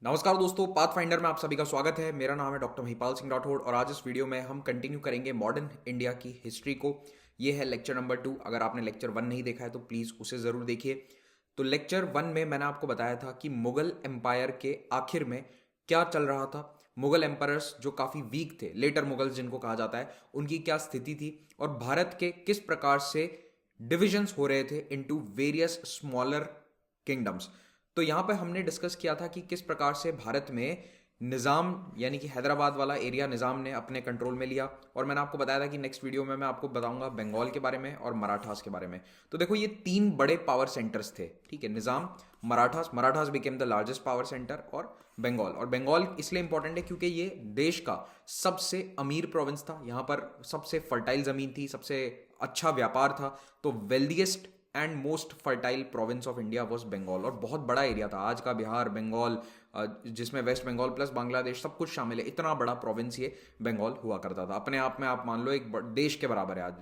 नमस्कार दोस्तों, पाथफाइंडर में आप सभी का स्वागत है। मेरा नाम है डॉक्टर महिपाल सिंह राठौड़ और आज इस वीडियो में हम कंटिन्यू करेंगे मॉडर्न इंडिया की हिस्ट्री को। ये है लेक्चर नंबर 2। अगर आपने लेक्चर 1 नहीं देखा है तो प्लीज़ उसे ज़रूर देखिए। तो लेक्चर 1 में मैंने आपको बताया था कि मुगल एम्पायर के आखिर में क्या चल रहा था। मुगल एम्पायर्स जो काफ़ी वीक थे, लेटर मुगल्स जिनको कहा जाता है, उनकी क्या स्थिति थी और भारत के किस प्रकार से डिविजन्स हो रहे थे इनटू वेरियस स्मॉलर किंगडम्स। तो यहाँ पे हमने डिस्कस किया था कि किस प्रकार से भारत में निज़ाम यानी कि हैदराबाद वाला एरिया निज़ाम ने अपने कंट्रोल में लिया। और मैंने आपको बताया था कि नेक्स्ट वीडियो में मैं आपको बताऊंगा बंगाल के बारे में और मराठास के बारे में। तो देखो, ये तीन बड़े पावर सेंटर्स थे, ठीक है। Nizam, Marathas, Marathas became the largest power centre, और बंगाल। और बंगाल इसलिए इंपॉर्टेंट है क्योंकि ये देश का सबसे अमीर प्रोविंस था। यहाँ पर सबसे फर्टाइल ज़मीन थी, सबसे अच्छा व्यापार था। तो wealthiest and most fertile province of India was Bengal. और बहुत बड़ा एरिया था, आज का बिहार, बंगाल, जिसमें वेस्ट बंगाल प्लस बांग्लादेश सब कुछ शामिल है। इतना बड़ा प्रोविंस ये बंगाल हुआ करता था। अपने आप में आप मान लो एक देश के बराबर है आज।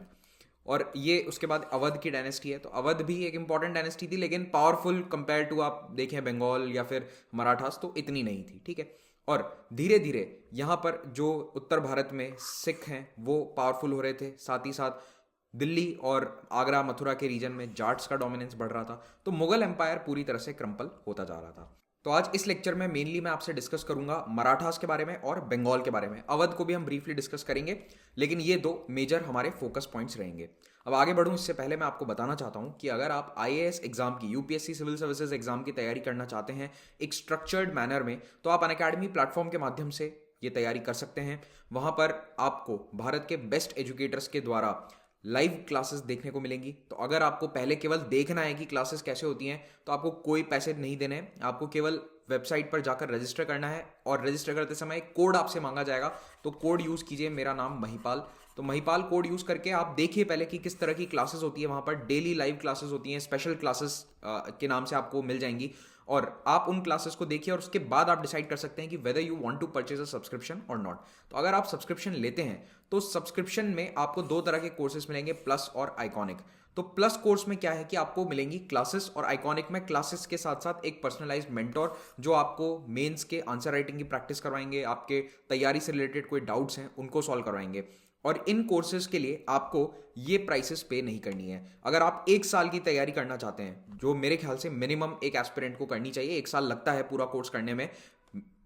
और ये उसके बाद अवध की डायनेस्टी है। तो अवध भी एक इंपॉर्टेंट डायनेस्टी थी, लेकिन पावरफुल कंपेयर टू आप देखें बंगाल या फिर मराठास तो इतनी नहीं थी, ठीक है। और धीरे धीरे यहाँ पर जो उत्तर भारत में सिख हैं वो पावरफुल हो रहे थे। साथ ही साथ दिल्ली और आगरा, मथुरा के रीजन में जाट्स का डोमिनेंस बढ़ रहा था। तो मुगल एम्पायर पूरी तरह से क्रम्पल होता जा रहा था। तो आज इस लेक्चर में मेनली मैं आपसे डिस्कस करूंगा मराठास के बारे में और बंगाल के बारे में। अवध को भी हम ब्रीफली डिस्कस करेंगे, लेकिन ये दो मेजर हमारे फोकस पॉइंट्स रहेंगे। अब आगे बढ़ूं इससे पहले मैं आपको बताना चाहता हूं कि अगर आप आईएएस एग्जाम की, यूपीएससी सिविल सर्विसेज एग्जाम की तैयारी करना चाहते हैं एक स्ट्रक्चर्ड मैनर में, तो आप अनअकैडमी प्लेटफॉर्म के माध्यम से ये तैयारी कर सकते हैं। वहां पर आपको भारत के बेस्ट एजुकेटर्स के द्वारा लाइव क्लासेस देखने को मिलेंगी। तो अगर आपको पहले केवल देखना है कि क्लासेस कैसे होती हैं, तो आपको कोई पैसे नहीं देने हैं। आपको केवल वेबसाइट पर जाकर रजिस्टर करना है और रजिस्टर करते समय एक कोड आपसे मांगा जाएगा। तो कोड यूज़ कीजिए, मेरा नाम महिपाल। तो महिपाल कोड यूज़ करके आप देखिए पहले कि किस तरह की क्लासेस होती है। वहाँ पर डेली लाइव क्लासेस होती हैं, स्पेशल क्लासेस के नाम से आपको मिल जाएंगी। और आप उन क्लासेस को देखिए और उसके बाद आप डिसाइड कर सकते हैं कि whether you want to purchase a subscription और नॉट। तो अगर आप सब्सक्रिप्शन लेते हैं तो सब्सक्रिप्शन में आपको दो तरह के कोर्सेज मिलेंगे, प्लस और आइकॉनिक। तो प्लस कोर्स में क्या है कि आपको मिलेंगी क्लासेस, और आइकॉनिक में क्लासेस के साथ साथ एक पर्सनलाइज्ड मेंटोर जो आपको मेंस के आंसर राइटिंग की प्रैक्टिस करवाएंगे, आपके तैयारी से रिलेटेड कोई डाउट्स हैं उनको सॉल्व करवाएंगे। और इन कोर्सेज के लिए आपको ये प्राइसेस पे नहीं करनी है। अगर आप एक साल की तैयारी करना चाहते हैं, जो मेरे ख्याल से मिनिमम एक एस्पिरेंट को करनी चाहिए, एक साल लगता है पूरा कोर्स करने में,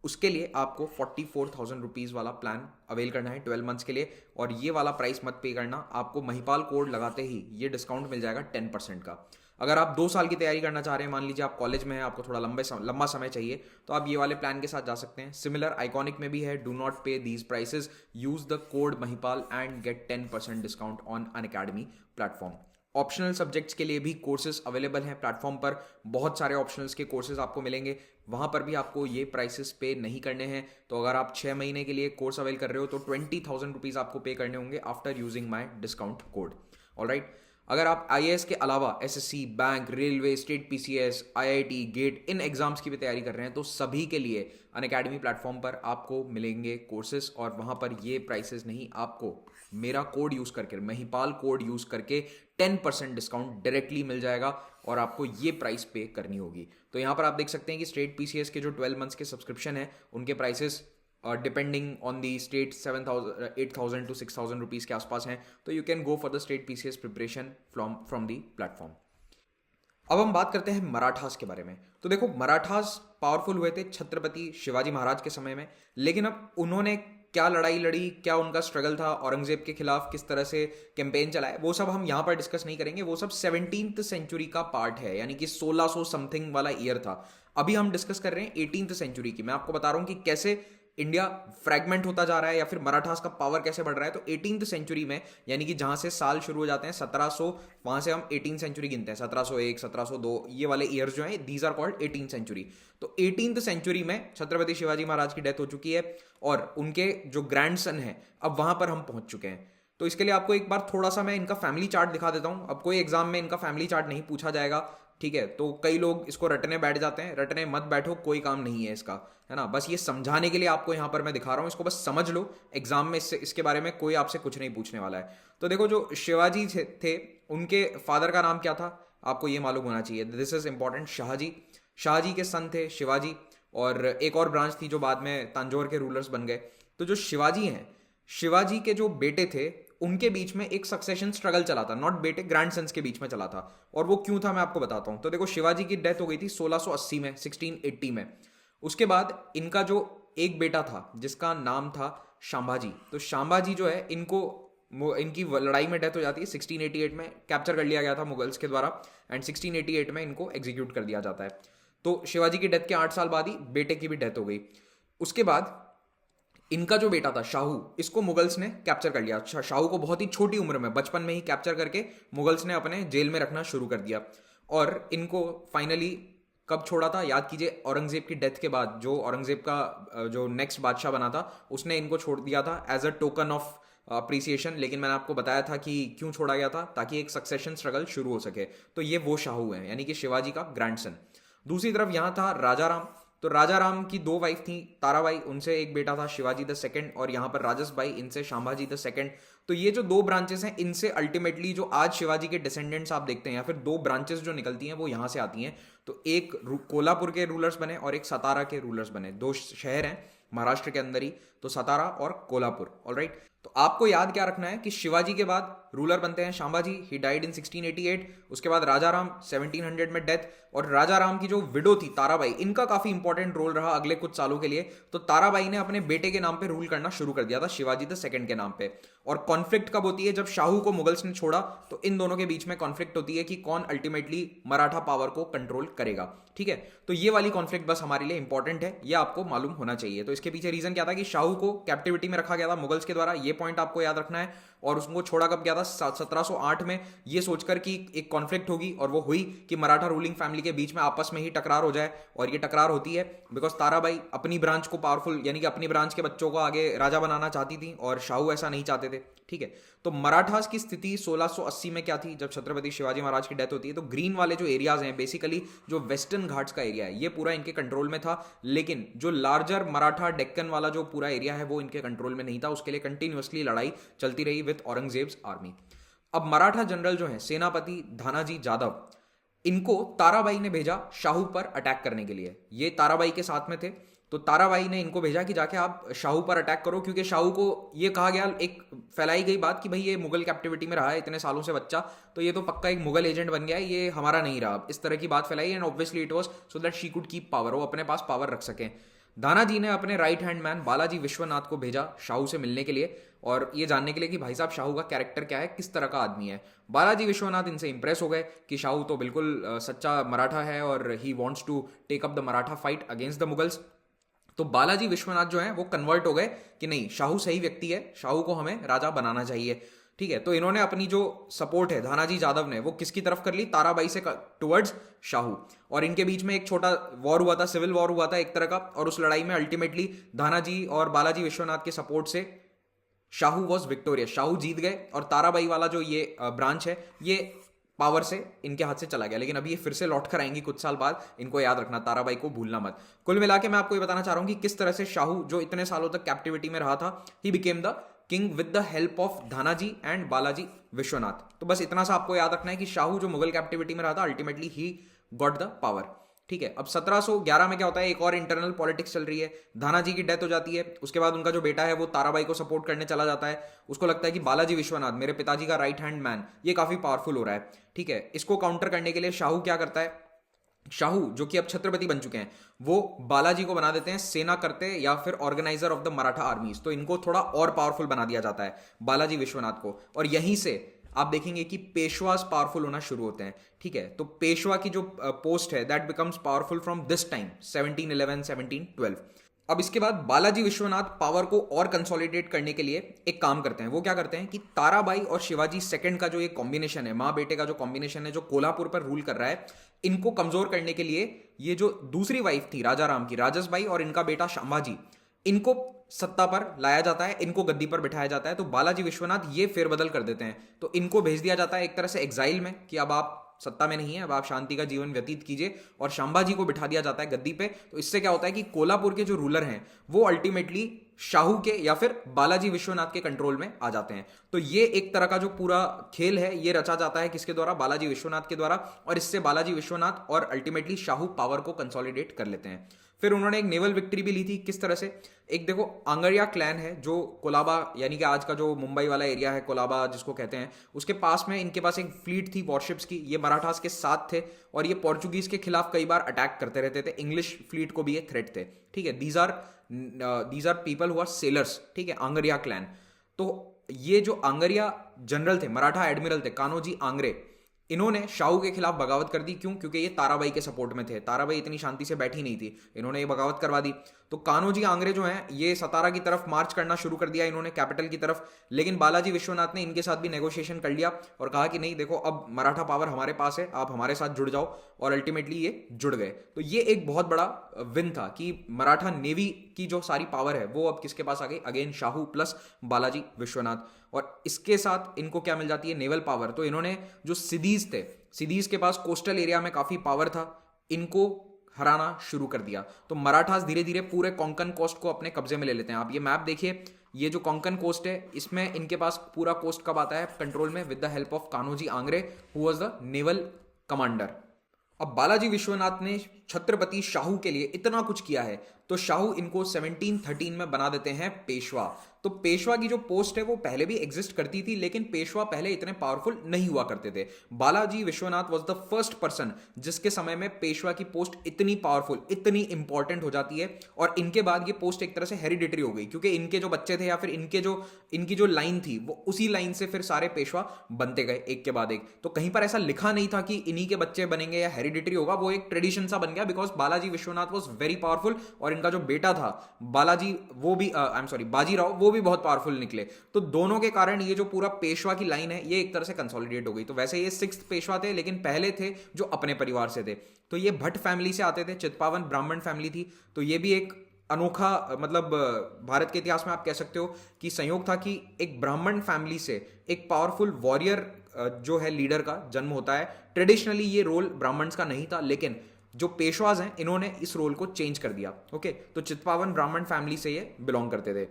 उसके लिए आपको 44,000 रुपीज़ वाला प्लान अवेल करना है 12 मंथ्स के लिए। और ये वाला प्राइस मत पे करना, आपको महिपाल कोड लगाते ही ये डिस्काउंट मिल जाएगा 10% का। अगर आप 2 साल की तैयारी करना चाह रहे हैं, मान लीजिए आप कॉलेज में हैं, आपको थोड़ा लंबा समय चाहिए, तो आप ये वाले प्लान के साथ जा सकते हैं। सिमिलर आइकॉनिक में भी है, do not pay these prices, use the code Mahipal and get 10% discount on Unacademy platform. Optional subjects के लिए भी कोर्सेज अवेलेबल हैं प्लेटफॉर्म पर। बहुत सारे ऑप्शनल्स के कोर्सेज आपको मिलेंगे, वहाँ पर भी आपको ये प्राइसेस पे नहीं करने हैं। तो अगर आप 6 महीने के लिए कोर्स अवेल कर रहे हो तो 20,000 रुपीज़ आपको पे करने होंगे after using my discount code. Alright. अगर आप आईएएस के अलावा SSC, bank, railway, state PCS, IIT, GATE, इन एग्जाम्स की भी तैयारी कर रहे हैं, तो सभी के लिए अनअकैडमी प्लेटफॉर्म पर आपको मिलेंगे कोर्सेज। और वहाँ पर ये प्राइसेस नहीं, आपको मेरा कोड यूज़ करके, महिपाल कोड यूज़ करके 10% डिस्काउंट डायरेक्टली मिल जाएगा और आपको ये प्राइस पे करनी होगी। तो यहाँ पर आप देख सकते हैं कि स्टेट पीसीएस के जो 12 मंथ्स के सब्सक्रिप्शन है उनके prices depending on the state 8,000 to 6,000 rupees के आसपास हैं। तो you can go for the state PCS preparation from the platform. अब हम बात करते हैं मराठास के बारे में। तो देखो, मराठास पावरफुल हुए थे छत्रपति शिवाजी महाराज के समय में, लेकिन अब उन्होंने क्या लड़ाई लड़ी, क्या उनका स्ट्रगल था औरंगजेब के खिलाफ, किस तरह से कैंपेन चलाए, वो सब हम यहाँ पर डिस्कस नहीं करेंगे। वो सब 17th सेंचुरी का पार्ट है, यानी कि 1600 समथिंग वाला ईयर था। अभी हम डिस्कस कर रहे हैं 18th सेंचुरी की। मैं आपको बता रहा हूँ कि कैसे इंडिया फ्रैगमेंट होता जा रहा है या फिर मराठास का पावर कैसे बढ़ रहा है। तो 18th सेंचुरी में, यानी कि जहां से साल शुरू हो जाते हैं 1700, वहां से हम 18th सेंचुरी गिनते हैं। 1701, 1702, ये वाले ईयर्स जो हैं, these are called 18th century. तो 18th सेंचुरी में छत्रपति शिवाजी महाराज की डेथ हो चुकी है और उनके जो ग्रैंडसन है, अब वहां पर हम पहुंच चुके हैं। तो इसके लिए आपको एक बार थोड़ा सा मैं इनका फैमिली चार्ट दिखा देता हूं। अब कोई एग्जाम में इनका फैमिली चार्ट नहीं पूछा जाएगा, ठीक है। तो कई लोग इसको रटने बैठ जाते हैं, रटने मत बैठो, कोई काम नहीं है इसका, है ना। बस ये समझाने के लिए आपको यहाँ पर मैं दिखा रहा हूँ, इसको बस समझ लो। एग्जाम में इसके बारे में कोई आपसे कुछ नहीं पूछने वाला है। तो देखो, जो शिवाजी थे उनके फादर का नाम क्या था, आपको ये मालूम होना चाहिए। This is important. Shahji, Shahji के सन थे शिवाजी। और एक और ब्रांच थी जो बाद में तंजौर के रूलर्स बन गए। तो जो शिवाजी हैं, शिवाजी के जो बेटे थे उनके बीच में एक सक्सेशन स्ट्रगल चला था, नॉट बेटे, ग्रैंडसन्स के बीच में चला था। और वो क्यों था मैं आपको बताता हूं। तो देखो, शिवाजी की डेथ हो गई थी 1680 में, 1680 में। उसके बाद इनका जो एक बेटा था जिसका नाम था शांबाजी, तो शांबाजी जो है इनकी लड़ाई में डेथ हो जाती है 1688 में, कैप्चर कर लिया गया था मुगल्स के द्वारा, एंड 1688 में इनको एग्जीक्यूट कर दिया जाता है। तो शिवाजी की डेथ के 8 साल बाद ही बेटे की भी डेथ हो गई। उसके बाद इनका जो बेटा था शाहू, इसको मुगल्स ने कैप्चर कर लिया। शाहू को बहुत ही छोटी उम्र में, बचपन में ही कैप्चर करके मुगल्स ने अपने जेल में रखना शुरू कर दिया। और इनको फाइनली कब छोड़ा था याद कीजिए, औरंगजेब की डेथ के बाद। जो औरंगजेब का जो नेक्स्ट बादशाह बना था उसने इनको छोड़ दिया था as a token of appreciation. लेकिन मैंने आपको बताया था कि क्यों छोड़ा गया था, ताकि एक सक्सेशन स्ट्रगल शुरू हो सके। तो ये वो शाहू है, यानी कि शिवाजी का ग्रैंडसन। दूसरी तरफ यहाँ था राजा राम। तो राजा राम की दो वाइफ थी, ताराबाई, उनसे एक बेटा था शिवाजी द सेकंड, और यहाँ पर राजस बाई, इनसे शांबाजी द सेकंड। तो ये जो दो ब्रांचेस हैं, इनसे अल्टीमेटली जो आज शिवाजी के डिसेंडेंट्स आप देखते हैं, या फिर दो ब्रांचेस जो निकलती हैं वो यहाँ से आती हैं। तो एक कोल्हापुर के रूलर्स बने और एक सतारा के रूलर्स बने। दो शहर हैं महाराष्ट्र के अंदर ही, तो सतारा और कोल्हापुर। ऑलराइट, तो आपको याद क्या रखना है कि शिवाजी के बाद रूलर बनते हैं शांबाजी, ही डाइड इन 1688। उसके बाद राजा राम, 1700 में डेथ। और राजा राम की जो विडो थी ताराबाई, इनका काफी इंपॉर्टेंट रोल रहा अगले कुछ सालों के लिए। तो ताराबाई ने अपने बेटे के नाम पे रूल करना शुरू कर दिया था, शिवाजी द सेकंड के नाम पे। और कॉन्फ्लिक्ट कब होती है, जब शाहू को मुगल्स ने छोड़ा, तो इन दोनों के बीच में कॉन्फ्लिक्ट होती है कि कौन अल्टीमेटली मराठा पावर को कंट्रोल करेगा। ठीक है, तो ये वाली कॉन्फ्लिक्ट बस हमारे लिए इंपॉर्टेंट है, ये आपको मालूम होना चाहिए। तो इसके पीछे रीजन क्या था कि शाहू को कैप्टिविटी में रखा गया था मुगल्स के द्वारा, ये पॉइंट आपको याद रखना है। और उसको छोड़ा कब गया था, 1708 में, ये सोचकर कि एक कॉन्फ्लिक्ट होगी, और वो हुई कि मराठा रूलिंग फैमिली के बीच में आपस में ही टकरार हो जाए। और ये टकरार होती है बिकॉज ताराबाई अपनी ब्रांच को पावरफुल, यानी कि अपनी ब्रांच के बच्चों को आगे राजा बनाना चाहती थी, और शाहू ऐसा नहीं चाहते थे। ठीक है, तो मराठास की स्थिति 1680 में क्या थी, जब छत्रपति शिवाजी महाराज की डेथ होती है। तो ग्रीन वाले जो एरियाज हैं, बेसिकली जो वेस्टर्न घाट्स का एरिया है, ये पूरा इनके कंट्रोल में था। लेकिन जो लार्जर मराठा डेक्कन वाला जो पूरा एरिया है, वो इनके कंट्रोल में नहीं था। उसके लिए कंटिन्यूअसली लड़ाई चलती रही विद औरंगजेब्स आर्मी। अब मराठा जनरल जो है सेनापति धानाजी जादव, इनको ताराबाई ने भेजा शाहू पर अटैक करने के लिए। ये ताराबाई के साथ में थे, तो ताराबाई ने इनको भेजा कि जाके आप शाहू पर अटैक करो, क्योंकि शाहू को ये कहा गया, एक फैलाई गई बात कि भाई ये मुगल कैप्टिविटी में रहा है इतने सालों से बच्चा, तो ये तो पक्का एक मुगल एजेंट बन गया है, ये हमारा नहीं रहा। इस तरह की बात फैलाई, and obviously it was so that she could keep power, वो अपने पास पावर रख सकें। दानाजी ने अपने right hand man Balaji Vishwanath को भेजा शाहू से मिलने के लिए, और ये जानने के लिए कि भाई साहब शाहू का कैरेक्टर क्या है, किस तरह का आदमी है। बालाजी विश्वनाथ इनसे इंप्रेस हो गए कि शाहू तो बिल्कुल सच्चा मराठा है, और he wants to take up the Maratha fight against the Mughals. तो बालाजी विश्वनाथ जो है वो कन्वर्ट हो गए कि नहीं, शाहू सही व्यक्ति है, शाहू को हमें राजा बनाना चाहिए। ठीक है, तो इन्होंने अपनी जो सपोर्ट है धानाजी जादव ने, वो किसकी तरफ कर ली, ताराबाई से टुवर्ड्स शाहू। और इनके बीच में एक छोटा वॉर हुआ था, सिविल वॉर हुआ था एक तरह का, और उस लड़ाई में अल्टीमेटली धानाजी और बालाजी विश्वनाथ के सपोर्ट से शाहू वॉज विक्टोरियस, शाहू जीत गए। और ताराबाई वाला जो ये ब्रांच है, ये पावर से इनके हाथ से चला गया। लेकिन अभी ये फिर से लौट कर आएंगी कुछ साल बाद, इनको याद रखना, ताराबाई को भूलना मत। कुल मिला के मैं आपको ये बताना चाह रहा हूं कि किस तरह से शाहू, जो इतने सालों तक कैप्टिविटी में रहा था, he became the king with the help of Dhanaji and Balaji Vishwanath. तो बस इतना सा आपको याद रखना है कि शाहू जो मुगल कैप्टिविटी में रहा था, ultimately he got the power. ठीक है, अब 1711 में क्या होता है, एक और इंटरनल पॉलिटिक्स चल रही है। धानाजी की डेथ हो जाती है, उसके बाद उनका जो बेटा है वो ताराबाई को सपोर्ट करने चला जाता है। उसको लगता है कि बालाजी विश्वनाथ, मेरे पिताजी का राइट हैंड मैन, ये काफी पावरफुल हो रहा है। ठीक है, इसको काउंटर करने के लिए शाहू क्या करता है, शाहू जो कि अब छत्रपति बन चुके हैं, वो बालाजी को बना देते हैं सेना करते या फिर ऑर्गेनाइजर ऑफ द मराठा आर्मीज। तो इनको थोड़ा और पावरफुल बना दिया जाता है बालाजी विश्वनाथ को, और यहीं से आप देखेंगे कि पेशवास पावरफुल होना शुरू होते हैं। ठीक है, तो पेशवा की जो पोस्ट है that becomes powerful from this time 1711 1712। अब इसके बाद बालाजी विश्वनाथ पावर को और कंसोलिडेट करने के लिए एक काम करते हैं। वो क्या करते हैं कि ताराबाई और शिवाजी सेकंड का जो एक कॉम्बिनेशन है, माँ बेटे का जो कॉम्बिनेशन है, जो कोल्हापुर पर रूल कर रहा है, इनको कमजोर करने के लिए ये जो दूसरी वाइफ थी राजा राम की, राजस बाई, और इनका बेटा शांबाजी, इनको सत्ता पर लाया जाता है, इनको गद्दी पर बिठाया जाता है। तो बालाजी विश्वनाथ ये फेरबदल कर देते हैं, तो इनको भेज दिया जाता है एक तरह से एग्जाइल में कि अब आप सत्ता में नहीं है, अब आप शांति का जीवन व्यतीत कीजिए, और शांबाजी को बिठा दिया जाता है गद्दी पे। तो इससे क्या होता है कि कोल्हापुर के जो रूलर हैं वो अल्टीमेटली शाहू के या फिर बालाजी विश्वनाथ के कंट्रोल में आ जाते हैं। तो ये एक तरह का जो पूरा खेल है ये रचा जाता है किसके द्वारा, बालाजी विश्वनाथ के द्वारा, और इससे बालाजी विश्वनाथ और अल्टीमेटली शाहू पावर को कंसोलिडेट कर लेते हैं। फिर उन्होंने एक नेवल विक्ट्री भी ली थी। किस तरह से, एक देखो आंगरिया क्लैन है जो कोलाबा यानी कि आज का जो मुंबई वाला एरिया है कोलाबा जिसको कहते हैं, उसके पास में इनके पास एक फ्लीट थी वॉरशिप्स की। ये मराठास के साथ थे और ये पोर्चुगीज के खिलाफ कई बार अटैक करते रहते थे। इंग्लिश फ्लीट को भी ये थ्रेट थे, ठीक है। These are people who are sailors, ठीक है, आंगरिया क्लैन। तो ये जो आंगरिया जनरल थे, मराठा एडमिरल थे, कान्होजी आंग्रे, इन्होंने शाहू के खिलाफ बगावत कर दी। क्यों? क्योंकि ये ताराबाई के सपोर्ट में थे। ताराबाई इतनी शांति से बैठी नहीं थी, इन्होंने ये बगावत करवा दी। तो कान्होजी आंग्रे जो हैं ये सतारा की तरफ मार्च करना शुरू कर दिया इन्होंने, कैपिटल की तरफ। लेकिन बालाजी विश्वनाथ ने इनके साथ भी नेगोशिएशन कर लिया और कहा कि नहीं देखो, अब मराठा पावर हमारे पास है, आप हमारे साथ जुड़ जाओ। और अल्टीमेटली ये जुड़ गए। तो ये एक बहुत बड़ा विन था कि मराठा नेवी की जो सारी पावर है वो अब किसके पास आ गई, अगेन शाहू प्लस बालाजी विश्वनाथ। और इसके साथ इनको क्या मिल जाती है, नेवल पावर। तो इन्होंने जो सिदीज थे, सिदीज के पास कोस्टल एरिया में काफी पावर था, इनको हराना शुरू कर दिया। तो मराठास धीरे धीरे पूरे कोंकण कोस्ट को अपने कब्जे में ले लेते हैं। आप ये मैप देखिए, ये जो कोंकण कोस्ट है इसमें इनके पास पूरा कोस्ट कब आता है कंट्रोल में, with the help of Kanhoji Angre who was the naval commander. अब बालाजी विश्वनाथ ने छत्रपति शाहू के लिए इतना कुछ किया है तो शाहू इनको 1713 में बना देते हैं पेशवा। तो पेशवा की जो पोस्ट है वो पहले भी एग्जिस्ट करती थी, लेकिन पेशवा पहले इतने पावरफुल नहीं हुआ करते थे। Balaji Vishwanath was the first person जिसके समय में पेशवा की पोस्ट इतनी पावरफुल, इतनी इंपॉर्टेंट हो जाती है। और इनके बाद ये पोस्ट एक तरह से हेरिडिटरी हो गई, क्योंकि इनके जो बच्चे थे या फिर इनकी जो लाइन थी वो उसी लाइन से फिर सारे पेशवा बनते गए एक के बाद एक। तो कहीं पर ऐसा लिखा नहीं था कि इन्हीं के बच्चे बनेंगे या हेरिडिटरी होगा, वो एक ट्रेडिशन सा बन गया, because Balaji Vishwanath was very powerful और इनका जो बेटा था बालाजी, वो भी बाजीराव, वो भी बहुत पावरफुल निकले। तो दोनों के कारण ये जो पूरा पेशवा की लाइन है ये एक तरह से कंसोलिडेट हो गई। तो वैसे ये 6th पेशवा थे, लेकिन पहले थे जो अपने परिवार से थे। तो ये भट्ट फैमिली से आते थे, चित्पावन ब्राह्मण फैमिली थी। तो ये भी एक अनोखा, मतलब भारत के इतिहास में आप कह सकते हो कि संयोग था कि एक ब्राह्मण फैमिली से एक पावरफुल वॉरियर जो है लीडर का जन्म होता है। ट्रेडिशनली ये रोल ब्राह्मण्स का नहीं था, लेकिन जो पेशवाज हैं इन्होंने इस रोल को चेंज कर दिया। ओके, तो चित्पावन ब्राह्मण फैमिली से ये बिलोंग करते थे।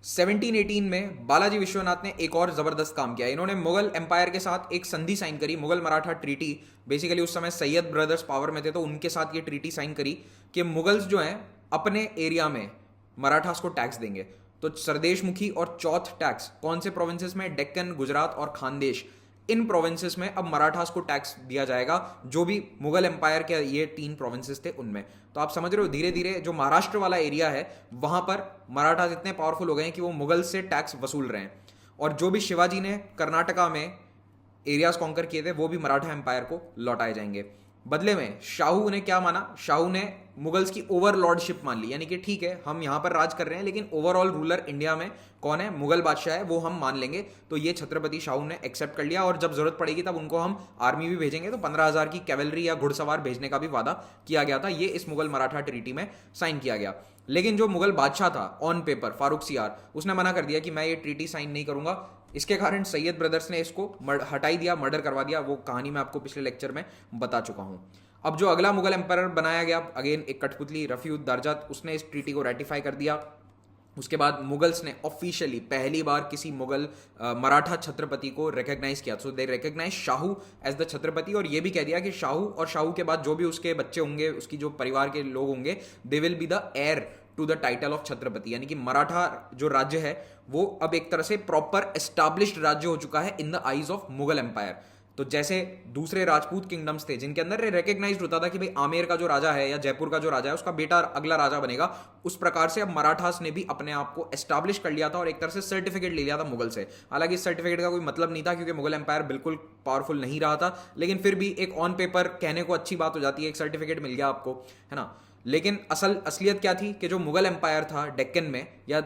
1718 में बालाजी विश्वनाथ ने एक और जबरदस्त काम किया। इन्होंने मुगल एम्पायर के साथ एक संधि साइन करी, मुगल मराठा ट्रीटी। बेसिकली उस समय सैयद ब्रदर्स पावर में थे, तो उनके साथ ये ट्रीटी साइन करी कि मुगल्स जो हैं अपने एरिया में मराठास को टैक्स देंगे। तो सरदेशमुखी और चौथ टैक्स कौन से प्रोविंसेस में, डेक्कन, गुजरात और खानदेश, इन प्रोविंसेस में अब मराठास को टैक्स दिया जाएगा, जो भी मुगल एम्पायर के ये 3 प्रोविंसेस थे उनमें। तो आप समझ रहे हो धीरे धीरे जो महाराष्ट्र वाला एरिया है वहां पर मराठास इतने पावरफुल हो गए हैं कि वो मुगल से टैक्स वसूल रहे हैं। और जो भी शिवाजी ने कर्नाटका में एरियाज कॉन्कर किए थे वो भी मराठा एम्पायर को लौटाए जाएंगे। बदले में शाहू ने क्या माना, शाहू ने मुगल्स की ओवरलॉर्डशिप मान ली, यानी कि ठीक है हम यहां पर राज कर रहे हैं लेकिन ओवरऑल रूलर इंडिया में कौन है, मुगल बादशाह है, वो हम मान लेंगे। तो ये छत्रपति शाहू ने एक्सेप्ट कर लिया और जब जरूरत पड़ेगी तब उनको हम आर्मी भी भेजेंगे। तो 15,000 की कैवलरी या घुड़सवार भेजने का भी वादा किया गया था। ये इस मुगल मराठा ट्रीटी में साइन किया गया। लेकिन जो मुगल बादशाह था ऑन पेपर, फारूक सियार, उसने मना कर दिया कि मैं ये ट्रीटी साइन नहीं करूंगा। इसके कारण सैयद ब्रदर्स ने इसको हटाई दिया, मर्डर करवा दिया। वो कहानी मैं आपको पिछले लेक्चर में बता चुका हूं। अब जो अगला मुगल एम्पायर बनाया गया, अगेन एक कठपुतली, रफीउद्दर्जत, उसने इस ट्रीटी को रेटिफाई कर दिया। उसके बाद मुगल्स ने ऑफिशियली पहली बार किसी मुगल मराठा छत्रपति को रिकॉग्नाइज किया। So they recognise Shahu as the Chhatrapati, और ये भी कह दिया कि शाहू और शाहू के बाद जो भी उसके बच्चे होंगे, उसकी जो परिवार के लोग होंगे, they will be the heir to the title of Chhatrapati. यानी कि मराठा जो राज्य है वो अब एक तरह से प्रॉपर एस्टैब्लिश्ड राज्य हो चुका है in the eyes of Mughal empire. तो जैसे दूसरे राजपूत किंगडम्स थे जिनके अंदर रिकॉग्नाइज्ड होता था कि भाई आमेर का जो राजा है या जयपुर का जो राजा है उसका बेटा अगला राजा बनेगा, उस प्रकार से अब मराठास ने भी अपने आप को एस्टैब्लिश कर लिया था और एक तरह से सर्टिफिकेट ले लिया था मुगल से। हालांकि इस सर्टिफिकेट का कोई मतलब नहीं था क्योंकि मुगल एम्पायर बिल्कुल पावरफुल नहीं रहा था, लेकिन फिर भी एक ऑन पेपर कहने को अच्छी बात हो जाती है, एक सर्टिफिकेट मिल गया आपको, है ना। लेकिन असलियत क्या थी कि जो मुगल एम्पायर था डेक्कन में या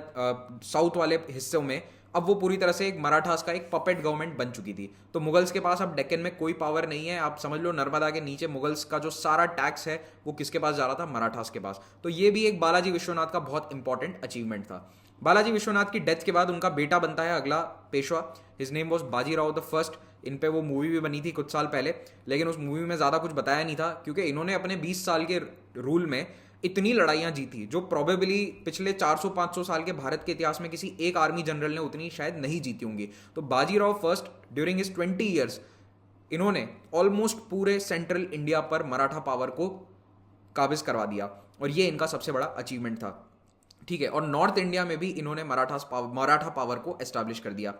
साउथ वाले हिस्सों में, अब वो पूरी तरह से एक मराठास का एक पपेट गवर्नमेंट बन चुकी थी। तो मुगल्स के पास अब डेक्कन में कोई पावर नहीं है। आप समझ लो नर्मदा के नीचे मुगल्स का जो सारा टैक्स है वो किसके पास जा रहा था, मराठास के पास। तो ये भी एक बालाजी विश्वनाथ का बहुत इंपॉर्टेंट अचीवमेंट था। बालाजी विश्वनाथ की डेथ के बाद उनका बेटा बनता है अगला Peshwa. His name was Bajirao the first. इन पे वो मूवी भी बनी थी कुछ साल पहले, लेकिन उस मूवी में ज़्यादा कुछ बताया नहीं था क्योंकि इन्होंने अपने 20 साल के रूल में इतनी लड़ाइयाँ जीती जो प्रोबेबली पिछले 400-500 साल के भारत के इतिहास में किसी एक आर्मी जनरल ने उतनी शायद नहीं जीती होंगी। तो Bajirao first during his 20 years इन्होंने ऑलमोस्ट पूरे सेंट्रल इंडिया पर मराठा पावर को काबिज करवा दिया। और ये इनका सबसे बड़ा अचीवमेंट था। ठीक है, और नॉर्थ इंडिया में भी इन्होंने मराठा पावर को एस्टैब्लिश कर दिया।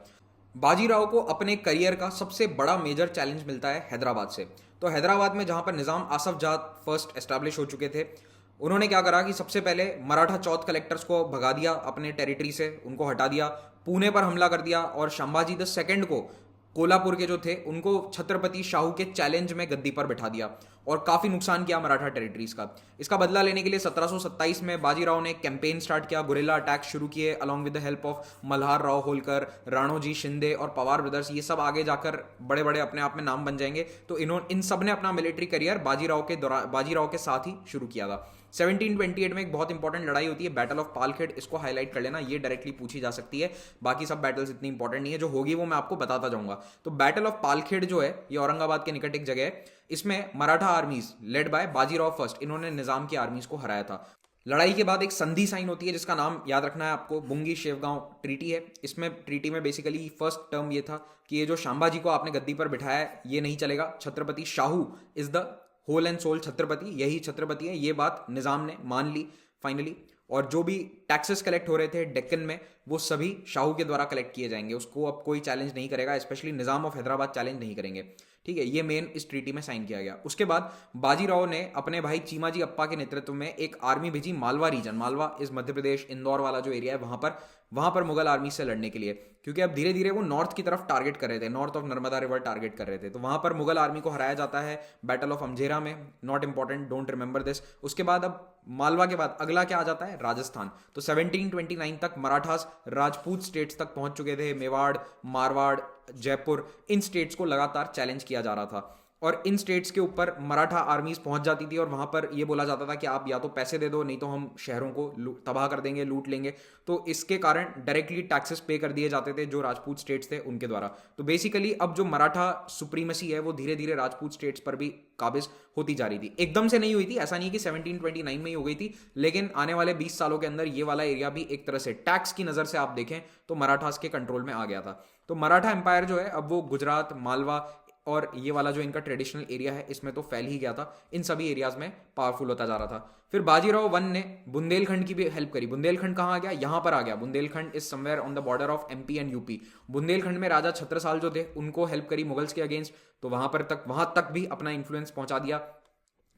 बाजीराव को अपने करियर का सबसे बड़ा मेजर चैलेंज मिलता है हैदराबाद से। तो हैदराबाद में जहां पर निजाम आसफ जाह फर्स्ट एस्टैब्लिश हो चुके थे, उन्होंने क्या करा कि सबसे पहले मराठा चौथ कलेक्टर्स को भगा दिया अपने टेरिटरी से, उनको हटा दिया, पुणे पर हमला कर दिया और संभाजी द सेकंड को, कोल्हापुर के जो थे, उनको छत्रपति शाहू के चैलेंज में गद्दी पर बिठा दिया और काफी नुकसान किया मराठा टेरिटरीज का। इसका बदला लेने के लिए 1727 में बाजीराव ने कैंपेन स्टार्ट किया, गुरिल्ला अटैक शुरू किए along with the help of Malhar Rao Holkar, Ranoji Shinde और पवार ब्रदर्स। ये सब आगे जाकर बड़े बड़े अपने आप में नाम बन जाएंगे। तो इन सब ने अपना मिलिट्री करियर बाजीराव के साथ ही शुरू किया था। 1728 में एक बहुत इंपॉर्टेंट लड़ाई होती है, बैटल ऑफ पालखेड़, इसको हाईलाइट कर लेना, ये डायरेक्टली पूछी जा सकती है। बाकी सब बैटल्स इतनी इंपॉर्टेंट नहीं है, जो होगी वो मैं आपको बताता जाऊंगा। तो बैटल ऑफ पालखेड़ जो है ये औरंगाबाद के निकट एक जगह है। इसमें Maratha आर्मीज led by Bajirao first, इन्होंने निजाम की आर्मीज को हराया था। लड़ाई के बाद एक संधि साइन होती है जिसका नाम याद रखना है आपको, बुंगी शेवगांव ट्रीटी है। इसमें ट्रीटी में बेसिकली फर्स्ट टर्म ये था कि ये जो शांबाजी को आपने गद्दी पर बिठाया है ये नहीं चलेगा, Chhatrapati Shahu is the whole and soul Chhatrapati, यही छत्रपति है। ये बात निजाम ने मान ली फाइनली, और जो भी टैक्सेस कलेक्ट हो रहे थे डेक्कन में वो सभी शाहू के द्वारा कलेक्ट किए जाएंगे, उसको अब कोई चैलेंज नहीं करेगा, specially Nizam of Hyderabad challenge नहीं करेंगे। ठीक है, ये मेन इस ट्रीटी में साइन किया गया। उसके बाद बाजीराव ने अपने भाई चीमाजी अप्पा के नेतृत्व में एक आर्मी भेजी मालवा रीजन, मालवा इस मध्य प्रदेश इंदौर वाला जो एरिया है वहां पर मुगल आर्मी से लड़ने के लिए, क्योंकि अब धीरे धीरे वो नॉर्थ की तरफ टारगेट कर रहे थे, north of Narmada river target कर रहे थे। तो वहां पर मुगल आर्मी को हराया जाता है बैटल ऑफ अमझेरा में, not important, don't remember this. उसके बाद अब मालवा के बाद अगला क्या आ जाता है, राजस्थान। तो 1729 तक मराठास राजपूत स्टेट्स तक पहुंच चुके थे, मेवाड़, मारवाड़, जयपुर, इन स्टेट्स को लगातार चैलेंज किया जा रहा था और इन स्टेट्स के ऊपर मराठा आर्मीज पहुंच जाती थी और वहां पर यह बोला जाता था कि आप या तो पैसे दे दो नहीं तो हम शहरों को तबाह कर देंगे, लूट लेंगे। तो इसके कारण डायरेक्टली टैक्सेस पे कर दिए जाते थे जो राजपूत स्टेट्स थे उनके द्वारा। तो बेसिकली अब जो मराठा सुप्रीमेसी है वो धीरे धीरे राजपूत स्टेट्स पर भी काबिज होती जा रही थी। एकदम से नहीं हुई थी, ऐसा नहीं कि 1729 में ही हो गई थी, लेकिन आने वाले 20 सालों के अंदर ये वाला एरिया भी एक तरह से टैक्स की नजर से आप देखें तो मराठास के कंट्रोल में आ गया था। तो मराठा एम्पायर जो है अब वो गुजरात, मालवा और ये वाला जो इनका ट्रेडिशनल एरिया है इसमें तो फैल ही गया था, इन सभी एरियाज में पावरफुल होता जा रहा था। फिर बाजीराव वन ने बुंदेलखंड की भी हेल्प करी। बुंदेलखंड कहाँ आ गया, यहां पर आ गया। Bundelkhand is somewhere on the border of MP and UP. Bundelkhand में राजा छत्रसाल जो थे उनको हेल्प करी मुगल्स के अगेंस्ट, तो वहां तक भी अपना इन्फ्लुएंस पहुंचा दिया।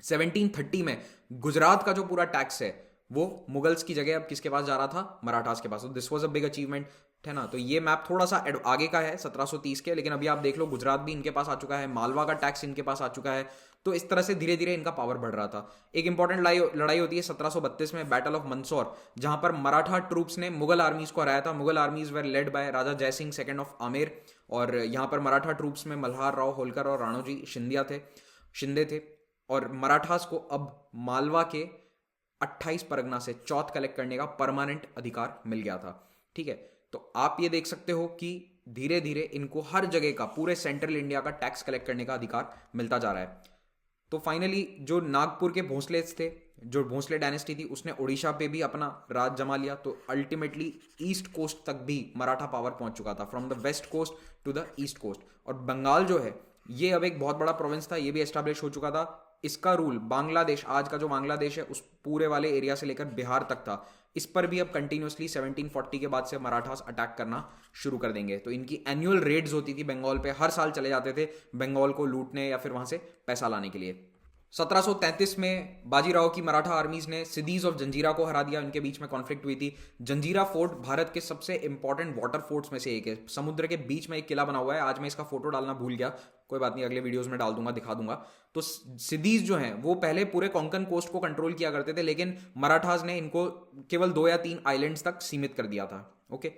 1730 में गुजरात का जो पूरा टैक्स है वो मुगल्स की जगह अब किसके पास जा रहा था, मराठास के पास। तो this was a big achievement, है ना। तो ये मैप थोड़ा सा आगे का है 1730 के, लेकिन अभी आप देख लो गुजरात भी इनके पास आ चुका है, मालवा का टैक्स इनके पास आ चुका है। तो इस तरह से धीरे धीरे इनका पावर बढ़ रहा था। एक इंपॉर्टेंट लड़ाई होती है 1732 में, बैटल ऑफ मंदसौर, जहां पर मराठा ट्रूप्स ने मुगल आर्मीज को हराया था। Mughal armies were led by Raja Jaisingh second of Amer, और यहाँ पर मराठा ट्रूप्स में मल्हार राव होलकर और राणोजी शिंदे थे। और मराठास को अब मालवा के 28 परगना से चौथ कलेक्ट करने का परमानेंट अधिकार मिल गया था। ठीक है, तो आप ये देख सकते हो कि धीरे धीरे इनको हर जगह का, पूरे सेंट्रल इंडिया का टैक्स कलेक्ट करने का अधिकार मिलता जा रहा है। तो फाइनली जो नागपुर के भोंसले थे, जो भोंसले डायनेस्टी थी, उसने उड़ीसा पे भी अपना राज जमा लिया। तो अल्टीमेटली ईस्ट कोस्ट तक भी मराठा पावर पहुंच चुका था, from the west coast to the east coast. और बंगाल जो है ये अब एक बहुत बड़ा प्रोविंस था, ये भी एस्टैब्लिश हो चुका था। इसका रूल बांग्लादेश, आज का जो बांग्लादेश है उस पूरे वाले एरिया से लेकर बिहार तक था। इस पर भी अब कंटिन्यूसली 1740 के बाद से मराठास अटैक करना शुरू कर देंगे। तो इनकी एनुअल रेड्स होती थी बंगाल पे, हर साल चले जाते थे बंगाल को लूटने या फिर वहां से पैसा लाने के लिए। 1733 में बाजीराव की मराठा आर्मीज ने सिडीज ऑफ जंजीरा को हरा दिया, इनके बीच में कॉन्फ्लिक्ट हुई थी। जंजीरा फोर्ट भारत के सबसे इंपॉर्टेंट वाटर फोर्ट्स में से एक है, समुद्र के बीच में एक किला बना हुआ है। आज मैं इसका फोटो डालना भूल गया, कोई बात नहीं, अगले वीडियोस में डाल दूंगा, दिखा दूंगा। तो सिडीज जो हैं वो पहले पूरे कोंकण कोस्ट को कंट्रोल किया करते थे, लेकिन मराठास ने इनको केवल 2 या 3 आइलैंड्स तक सीमित कर दिया था। ओके,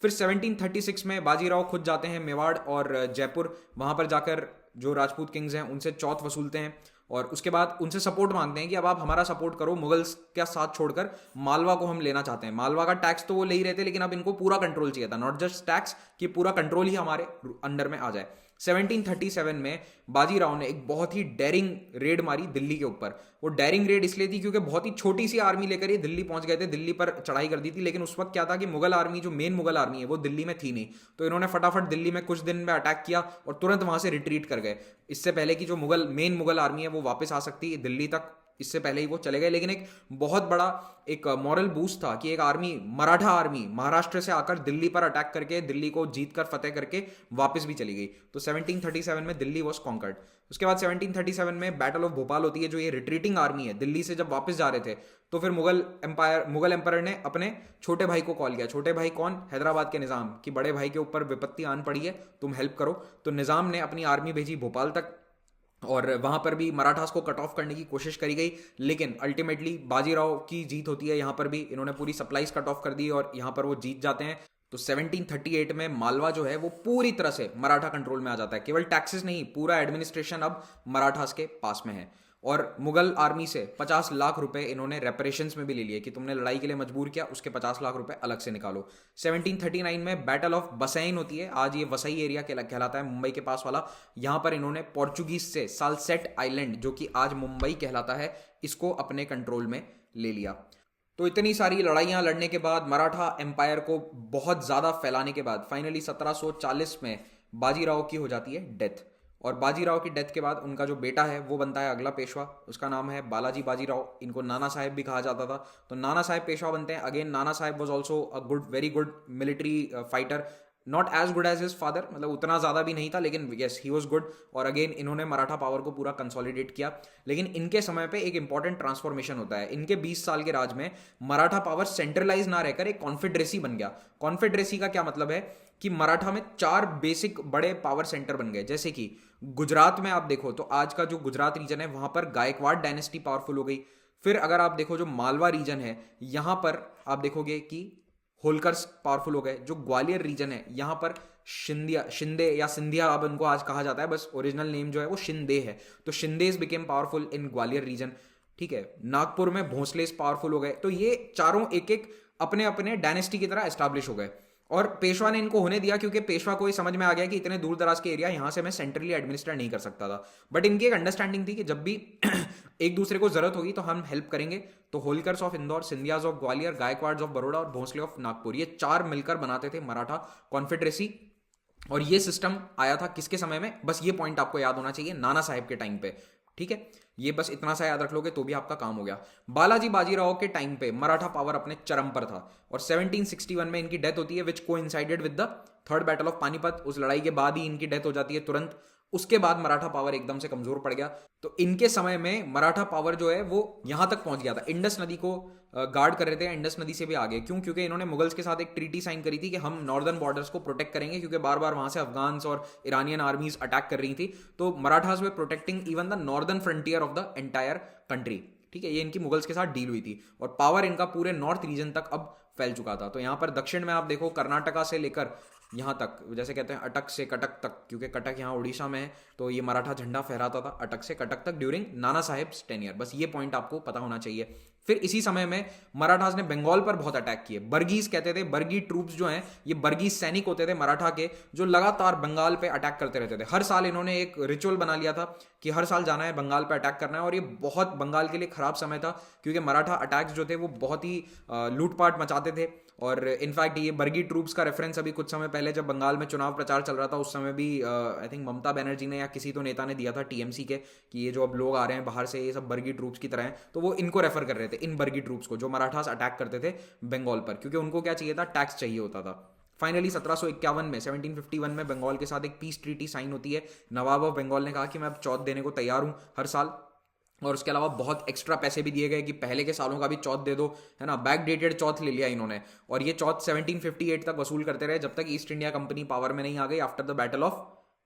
फिर 1736 में बाजीराव खुद जाते हैं मेवाड़ और जयपुर, वहां पर जाकर जो राजपूत किंग्स हैं उनसे चौथ वसूलते हैं और उसके बाद उनसे सपोर्ट मांगते हैं कि अब आप हमारा सपोर्ट करो, मुगल्स का साथ छोड़कर मालवा को हम लेना चाहते हैं। मालवा का टैक्स तो वो ले ही रहे थे, लेकिन अब इनको पूरा कंट्रोल चाहिए था, नॉट जस्ट टैक्स, कि पूरा कंट्रोल ही हमारे अंडर में आ जाए। 1737 में बाजीराव ने एक बहुत ही डेयरिंग रेड मारी दिल्ली के ऊपर। वो डेयरिंग रेड इसलिए थी क्योंकि बहुत ही छोटी सी आर्मी लेकर ये दिल्ली पहुंच गए थे, दिल्ली पर चढ़ाई कर दी थी। लेकिन उस वक्त क्या था कि मुगल आर्मी, जो मेन मुगल आर्मी है वो दिल्ली में थी नहीं, तो इन्होंने फटाफट दिल्ली में कुछ दिन में अटैक किया और तुरंत वहां से रिट्रीट कर गए, इससे पहले कि जो मेन मुगल आर्मी है वो वापस आ सकती दिल्ली तक इससे पहले ही वो चले गए, लेकिन एक बहुत बड़ा एक मॉरल बूस्ट था कि एक आर्मी, मराठा आर्मी महाराष्ट्र से आकर दिल्ली पर अटैक करके दिल्ली को जीत कर फतेह करके वापस भी चली गई। तो 1737 में दिल्ली वॉज कॉन्कर्ड। उसके बाद 1737 में बैटल ऑफ भोपाल होती है, जो ये रिट्रीटिंग आर्मी है दिल्ली से जब वापस जा रहे थे, तो फिर मुगल एम्पायर ने अपने छोटे भाई को कॉल किया। छोटे भाई कौन? हैदराबाद के निजाम, कि बड़े भाई के ऊपर विपत्ति आन पड़ी है, तुम हेल्प करो। तो निजाम ने अपनी आर्मी भेजी भोपाल तक, और वहां पर भी मराठास को कट ऑफ करने की कोशिश करी गई, लेकिन अल्टीमेटली बाजीराव की जीत होती है। यहां पर भी इन्होंने पूरी सप्लाईज कट ऑफ कर दी और यहां पर वो जीत जाते हैं। तो 1738 में मालवा जो है वो पूरी तरह से मराठा कंट्रोल में आ जाता है। केवल टैक्सेस नहीं, पूरा एडमिनिस्ट्रेशन अब मराठास के पास में है। और मुगल आर्मी से 50 लाख रुपए इन्होंने रेपरेशंस में भी ले लिए कि तुमने लड़ाई के लिए मजबूर किया, उसके 50 लाख रुपए अलग से निकालो। 1739 में बैटल ऑफ बसैन होती है, आज ये वसई एरिया कहलाता है, मुंबई के पास वाला। यहां पर इन्होंने पोर्चुगीज से सालसेट आइलैंड, जो कि आज मुंबई कहलाता है, इसको अपने कंट्रोल में ले लिया। तो इतनी सारी लड़ाइयां लड़ने के बाद, मराठा एम्पायर को बहुत ज्यादा फैलाने के बाद, फाइनली 1740 में बाजीराव की हो जाती है डेथ। और बाजीराव की डेथ के बाद उनका जो बेटा है वो बनता है अगला पेशवा, उसका नाम है बालाजी बाजीराव। इनको नाना साहेब भी कहा जाता था। तो नाना साहेब पेशवा बनते हैं। Again Nana Saheb was also a very good military fighter, not as good as his father, मतलब उतना ज्यादा भी नहीं था, लेकिन यस ही वॉज गुड। और अगेन इन्होंने मराठा पावर को पूरा कंसोलिडेट किया। लेकिन इनके समय पे एक इंपॉर्टेंट ट्रांसफॉर्मेशन होता है। इनके 20 साल के राज में मराठा पावर सेंट्रलाइज ना रहकर एक कॉन्फेडरेसी बन गया। कॉन्फेडरेसी का क्या मतलब है कि मराठा में 4 बेसिक बड़े पावर सेंटर बन गए। जैसे कि गुजरात में आप देखो तो आज का जो गुजरात रीजन है वहां पर गायकवाड़ डायनेस्टी पावरफुल हो गई। फिर अगर आप देखो जो मालवा रीजन है, यहां पर आप देखोगे कि होलकर्स पावरफुल हो गए। जो ग्वालियर रीजन है यहां पर शिंदे या सिंधिया अब उनको आज कहा जाता है, बस ओरिजिनल नेम जो है वो शिंदे है। तो Shindes became powerful in Gwalior region. ठीक है, नागपुर में भोसलेस पावरफुल हो गए। तो ये चारों एक एक अपने अपने डायनेस्टी की तरह एस्टैब्लिश हो गए। और पेशवा ने इनको होने दिया क्योंकि पेशवा को ये समझ में आ गया कि इतने दूर दराज के एरिया यहां से मैं सेंट्रली एडमिनिस्ट्रेट नहीं कर सकता था। बट इनकी एक अंडरस्टैंडिंग थी कि जब भी एक दूसरे को जरूरत होगी तो हम हेल्प करेंगे। तो Holkars of Indore, Scindias of Gwalior, Gaekwad of Baroda और भोसले ऑफ नागपुर, ये 4 मिलकर बनाते थे मराठा कॉन्फेडरेसी। और ये सिस्टम आया था किसके समय में? बस ये पॉइंट आपको याद होना चाहिए, नाना साहेब के टाइम पे। ठीक है, ये बस इतना सा याद रख लोगे तो भी आपका काम हो गया। बालाजी बाजीराव के टाइम पे मराठा पावर अपने चरम पर था और 1761 में इनकी डेथ होती है, which coincided with the third battle of Panipat. उस लड़ाई के बाद ही इनकी डेथ हो जाती है तुरंत। उसके बाद मराठा पावर एकदम से कमजोर पड़ गया। तो इनके समय में मराठा पावर जो है वो यहां तक पहुंच गया था, इंडस नदी को गार्ड कर रहे थे, इंडस नदी से भी आगे। क्यों? क्योंकि इन्होंने मुगल्स के साथ एक ट्रीटी साइन करी थी कि हम नॉर्दर्न बॉर्डर्स को प्रोटेक्ट करेंगे, क्योंकि बार बार वहां से अफगान्स और ईरानियन आर्मीज अटैक कर रही थी। तो Marathas were protecting even the northern frontier of the entire country. ठीक है, ये इनकी मुगल्स के साथ डील हुई थी और पावर इनका पूरे नॉर्थ रीजन तक अब फैल चुका था। तो यहाँ पर दक्षिण में आप देखो कर्नाटका से लेकर यहाँ तक, जैसे कहते हैं अटक से कटक तक, क्योंकि कटक यहाँ उड़ीसा में है, तो ये मराठा झंडा फहराता था अटक से कटक तक ड्यूरिंग नाना साहेब टेन्योर। बस ये पॉइंट आपको पता होना चाहिए। फिर इसी समय में मराठास ने बंगाल पर बहुत अटैक किए। बर्गीज कहते थे, बर्गी ट्रूप्स जो हैं ये बर्गीज सैनिक होते थे मराठा के, जो लगातार बंगाल पे अटैक करते रहते थे। हर साल इन्होंने एक रिचुअल बना लिया था कि हर साल जाना है बंगाल पे अटैक करना है। और ये बहुत बंगाल के लिए खराब समय था, क्योंकि मराठा अटैक्स जो थे वो बहुत ही लूटपाट मचाते थे। और इनफैक्ट ये बर्गी ट्रूप्स का रेफरेंस अभी कुछ समय पहले जब बंगाल में चुनाव प्रचार चल रहा था उस समय भी आई थिंक ममता बनर्जी ने या किसी तो नेता ने दिया था टीएमसी के, कि ये जो अब लोग आ रहे हैं बाहर से ये सब बर्गी ट्रूप्स की तरह हैं। तो वो इनको रेफर कर रहे थे, इन बर्गी ट्रूप्स को, जो मराठास अटैक करते थे बंगाल पर, क्योंकि उनको क्या चाहिए था? टैक्स चाहिए होता था। फाइनली 1751 में 1751 में बंगाल के साथ एक पीस ट्रीटी साइन होती है। नवाब ऑफ बंगाल ने कहा कि मैं अब चौथ देने को तैयार हूं हर साल, और उसके अलावा बहुत एक्स्ट्रा पैसे भी दिए गए कि पहले के सालों का भी चौथ दे दो, है ना। बैक डेटेड चौथ ले लिया इन्होंने, और ये चौथ 1758 तक वसूल करते रहे, जब तक ईस्ट इंडिया कंपनी पावर में नहीं आ गई after the battle of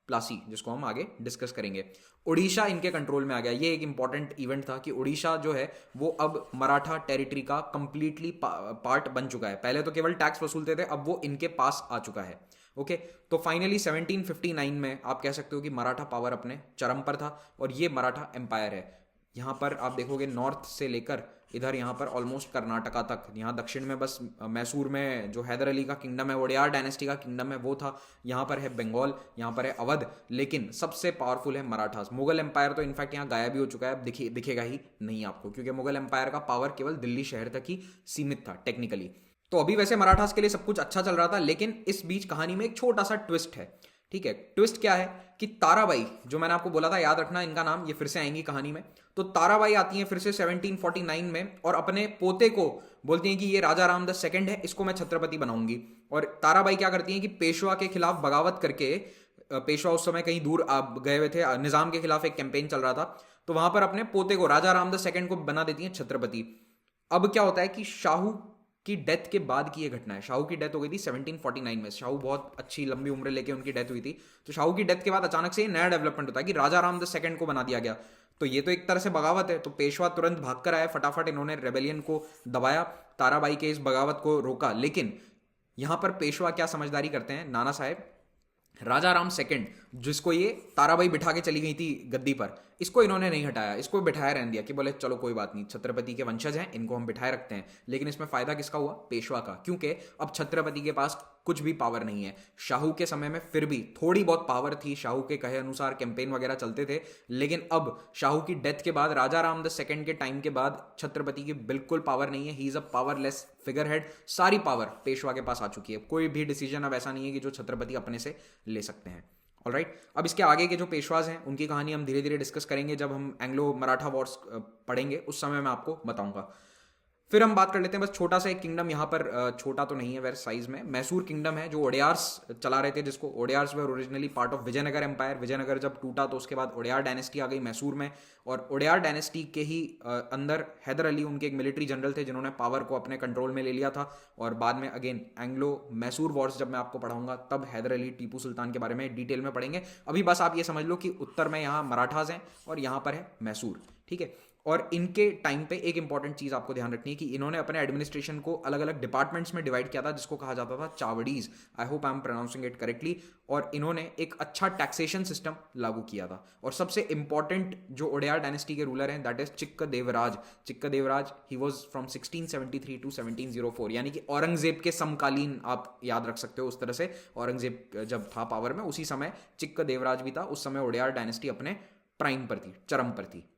Plassey, जिसको हम आगे डिस्कस करेंगे। उड़ीसा इनके कंट्रोल में आ गया। ये एक इंपॉर्टेंट इवेंट था कि उड़ीसा जो है वो अब मराठा टेरिटरी का कंप्लीटली पार्ट बन चुका है। पहले तो केवल टैक्स वसूलते थे, अब वो इनके पास आ चुका है। ओके, तो फाइनली 1759 में आप कह सकते हो कि मराठा पावर अपने चरम पर था, और ये मराठा एम्पायर है। यहाँ पर आप देखोगे नॉर्थ से लेकर इधर यहाँ पर ऑलमोस्ट कर्नाटका तक, यहाँ दक्षिण में बस मैसूर में जो हैदर अली का किंगडम है, वोडेयार डायनेस्टी का किंगडम है, वो था। यहाँ पर है बंगाल, यहाँ पर है अवध, लेकिन सबसे पावरफुल है मराठास। मुगल एम्पायर तो इनफैक्ट यहाँ गायब ही हो चुका है, अब दिखेगा ही नहीं आपको, क्योंकि मुगल एम्पायर का पावर केवल दिल्ली शहर तक ही सीमित था टेक्निकली। तो अभी वैसे मराठास के लिए सब कुछ अच्छा चल रहा था, लेकिन इस बीच कहानी में एक छोटा सा ट्विस्ट है ठीक है, ट्विस्ट क्या है कि ताराबाई, जो मैंने आपको बोला था याद रखना इनका नाम, ये फिर से आएंगी कहानी में। तो ताराबाई आती हैं फिर से 1749 में और अपने पोते को बोलती हैं कि ये राजा राम द सेकंड है, इसको मैं छत्रपति बनाऊंगी। और ताराबाई क्या करती हैं कि पेशवा के खिलाफ बगावत करके, पेशवा उस समय कहीं दूर गए हुए थे, निजाम के खिलाफ एक कैंपेन चल रहा था, तो वहां पर अपने पोते को राजा राम द सेकंड को बना देती हैं छत्रपति। अब क्या होता है कि शाहू की डेथ के बाद की ये घटना है। शाहू की डेथ हो गई थी 1749 में, शाहू बहुत अच्छी लंबी उम्र लेके उनकी डेथ हुई थी। तो शाहू की डेथ के बाद अचानक से नया डेवलपमेंट होता है कि राजा राम द सेकंड को बना दिया गया। तो ये तो एक तरह से बगावत है, तो पेशवा तुरंत भागकर आया, फटाफट इन्होंने रेबेलियन को दबाया, ताराबाई के इस बगावत को रोका। लेकिन यहां पर पेशवा क्या समझदारी करते हैं नाना साहेब, राजा राम सेकंड जिसको ये ताराबाई बिठा के चली गई थी गद्दी पर, इसको इन्होंने नहीं हटाया, इसको बिठाया रहने दिया कि बोले चलो कोई बात नहीं, छत्रपति के वंशज हैं, इनको हम बिठाए रखते हैं। लेकिन इसमें फायदा किसका हुआ? पेशवा का, क्योंकि अब छत्रपति के पास कुछ भी पावर नहीं है। शाहू के समय में फिर भी थोड़ी बहुत पावर थी, शाहू के कहे अनुसार कैंपेन वगैरह चलते थे, लेकिन अब शाहू की डेथ के बाद, राजा राम द सेकंड के टाइम के बाद छत्रपति की बिल्कुल पावर नहीं है। He is a powerless figure head, सारी पावर पेशवा के पास आ चुकी है। कोई भी डिसीजन अब ऐसा नहीं है कि जो छत्रपति अपने से ले सकते हैं। ऑलराइट, अब इसके आगे के जो पेशवाज हैं उनकी कहानी हम धीरे धीरे डिस्कस करेंगे जब हम एंग्लो मराठा वॉर्स पढ़ेंगे, उस समय मैं आपको बताऊंगा। फिर हम बात कर लेते हैं बस छोटा सा एक किंगडम यहाँ पर, छोटा तो नहीं है वैसे साइज में, मैसूर किंगडम है जो ओडियार्स चला रहे थे, जिसको Wodeyars were originally part of Vijayanagara empire. Vijayanagara जब टूटा तो उसके बाद ओडियार डायनेस्टी आ गई मैसूर में, और ओडियार डायनेस्टी के ही अंदर हैदर अली उनके एक मिलिट्री जनरल थे जिन्होंने पावर को अपने कंट्रोल में ले लिया था। और बाद में अगेन एंग्लो मैसूर वॉर्स जब मैं आपको पढ़ाऊंगा तब हैदर अली टीपू सुल्तान के बारे में डिटेल में पढ़ेंगे। अभी बस आप ये समझ लो कि उत्तर में यहाँ मराठाज हैं और यहाँ पर है मैसूर, ठीक है। और इनके टाइम पे एक इंपॉर्टेंट चीज आपको ध्यान रखनी है कि इन्होंने अपने एडमिनिस्ट्रेशन को अलग अलग डिपार्टमेंट्स में डिवाइड किया था, जिसको कहा जाता था Chavadis. I hope I am pronouncing it correctly. और इन्होंने एक अच्छा टैक्सेशन सिस्टम लागू किया था। और सबसे इंपॉर्टेंट जो ओडियार डायनेस्टी के रूलर हैं that is Chikka Devaraja. Chikka Devaraja he was from 1673 to 1704, यानी कि औरंगजेब के समकालीन, आप याद रख सकते हो उस तरह से। औरंगजेब जब था पावर में उसी समय चिक्क देवराज भी था, उस समय ओडियार डायनेस्टी अपने प्राइम पर थी, चरम पर थी।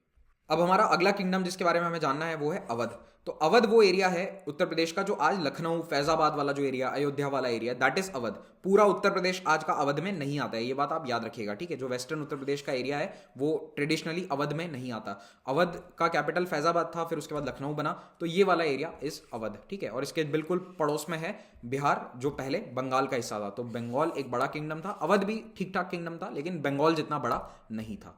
अब हमारा अगला किंगडम जिसके बारे में हमें जानना है वो है अवध। तो अवध वो एरिया है उत्तर प्रदेश का जो आज लखनऊ फैजाबाद वाला जो एरिया, अयोध्या वाला एरिया, दैट इज अवध। पूरा उत्तर प्रदेश आज का अवध में नहीं आता है, ये बात आप याद रखिएगा, ठीक है। जो वेस्टर्न उत्तर प्रदेश का एरिया है वो ट्रेडिशनली अवध में नहीं आता। अवध का कैपिटल फैजाबाद था, फिर उसके बाद लखनऊ बना, तो ये वाला एरिया इज अवध, ठीक है। और इसके बिल्कुल पड़ोस में है बिहार, जो पहले बंगाल का हिस्सा था। तो बंगाल एक बड़ा किंगडम था, अवध भी ठीक ठाक किंगडम था, लेकिन बंगाल जितना बड़ा नहीं था।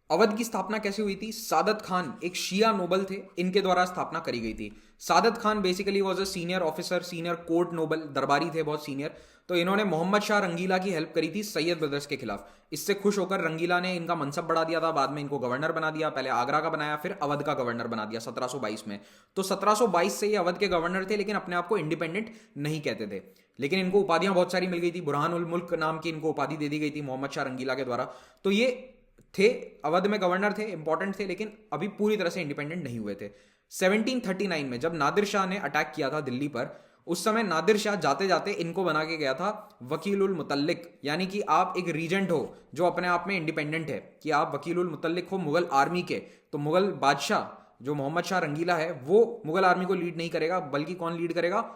अवध की स्थापना कैसे हुई थी? सादत खान एक शिया नोबल थे, इनके द्वारा स्थापना करी गई थी। Saadat Khan basically was a senior officer, senior court noble, दरबारी थे बहुत सीनियर। तो इन्होंने मोहम्मद शाह रंगीला की हेल्प करी थी सैयद ब्रदर्स के खिलाफ। इससे खुश होकर रंगीला ने इनका मनसब बढ़ा दिया था, बाद में इनको गवर्नर बना दिया, पहले आगरा का बनाया, फिर अवध का गवर्नर बना दिया 1722 में। तो 1722 से ये अवध के गवर्नर थे, लेकिन अपने आप को इंडिपेंडेंट नहीं कहते थे। लेकिन इनको उपाधियां बहुत सारी मिल गई थी, बुरहान उल मुल्क नाम की इनको उपाधि दे दी गई थी मोहम्मद शाह रंगीला के द्वारा। तो ये थे अवध में गवर्नर थे, इंपॉर्टेंट थे, लेकिन अभी पूरी तरह से इंडिपेंडेंट नहीं हुए थे। 1739 में जब नादिर शाह ने अटैक किया था दिल्ली पर, उस समय नादिर शाह जाते जाते इनको बना के गया था वकीलुल मुतल्लिक, यानी कि आप एक रीजेंट हो जो अपने आप में इंडिपेंडेंट है, कि आप वकीलुल मुतल्लिक हो मुगल आर्मी के। तो मुगल बादशाह जो मोहम्मद शाह रंगीला है वो मुगल आर्मी को लीड नहीं करेगा, बल्कि कौन लीड करेगा?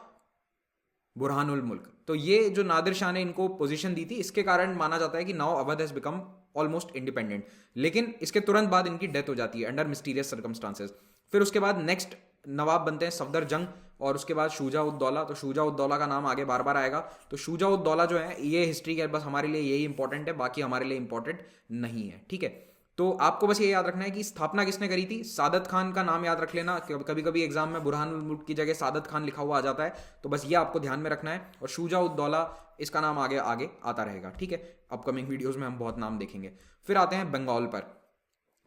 बुरहानुल मुल्क। तो ये जो नादिर शाह ने इनको पोजीशन दी थी, इसके कारण माना जाता है कि now Awadh has become almost independent. लेकिन इसके तुरंत बाद इनकी डेथ हो जाती है अंडर मिस्टीरियस सर्कमस्टांसेस। फिर उसके बाद नेक्स्ट नवाब बनते हैं सफदर जंग, और उसके बाद शुजा उद दौला। तो शुजा उद दौला का नाम आगे बार बार आएगा। तो शुजा उद दौला जो है ये हिस्ट्री के बस हमारे लिए यही इंपॉर्टेंट है, बाकी हमारे लिए इंपॉर्टेंट नहीं है, ठीक है। तो आपको बस ये याद रखना है कि स्थापना किसने करी थी। सादत खान का नाम याद रख लेना, कभी कभी एग्जाम में बुरहानुल मुल्क की जगह सादत खान लिखा हुआ आ जाता है, तो बस ये आपको ध्यान में रखना है। और शुजा उद दौला इसका नाम आगे आगे आता रहेगा, ठीक है। अपकमिंग वीडियोस में हम बहुत नाम देखेंगे। फिर आते हैं बंगाल पर।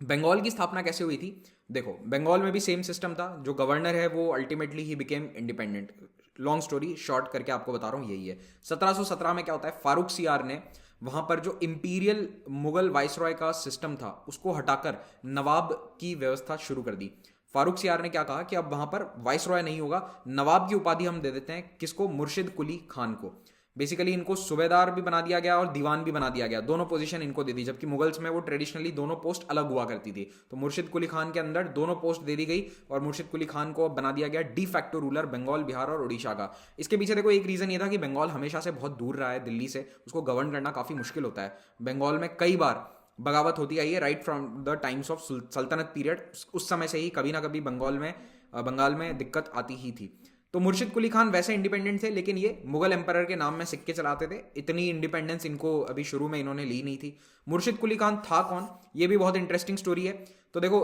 बंगाल की स्थापना कैसे हुई थी? देखो, बंगाल में भी सेम सिस्टम था, जो गवर्नर है वो ultimately he became independent. Long story short करके आपको बता रहा हूँ, यही है। 1717 में क्या होता है, फारूक सियार ने वहां पर जो इंपीरियल मुगल वाइसरॉय का सिस्टम था उसको हटाकर नवाब की व्यवस्था शुरू कर दी। फारूक सियार ने क्या कहा कि अब वहां पर वाइसरॉय नहीं होगा, नवाब की उपाधि हम दे देते हैं किसको? मुर्शिद कुली खान को। बेसिकली इनको सूबेदार भी बना दिया गया और दीवान भी बना दिया गया, दोनों पोजीशन इनको दे दी, जबकि मुगल्स में वो ट्रेडिशनली दोनों पोस्ट अलग हुआ करती थी। तो मुर्शिद कुली खान के अंदर दोनों पोस्ट दे दी गई और मुर्शिद कुली खान को बना दिया गया de facto ruler Bengal, Bihar और उड़ीसा का। इसके पीछे देखो एक रीजन ये था कि बंगाल हमेशा से बहुत दूर रहा है दिल्ली से, उसको गवर्न करना काफी मुश्किल होता है। बंगाल में कई बार बगावत होती आई है right from the times of सल्तनत पीरियड, उस समय से ही कभी ना कभी बंगाल में दिक्कत आती ही थी। तो मुर्शिद कुली खान वैसे इंडिपेंडेंट थे, लेकिन ये मुगल एम्परर के नाम में सिक्के चलाते थे, इतनी इंडिपेंडेंस इनको अभी शुरू में इन्होंने ली नहीं थी। मुर्शिद कुली खान था कौन, ये भी बहुत इंटरेस्टिंग स्टोरी है। तो देखो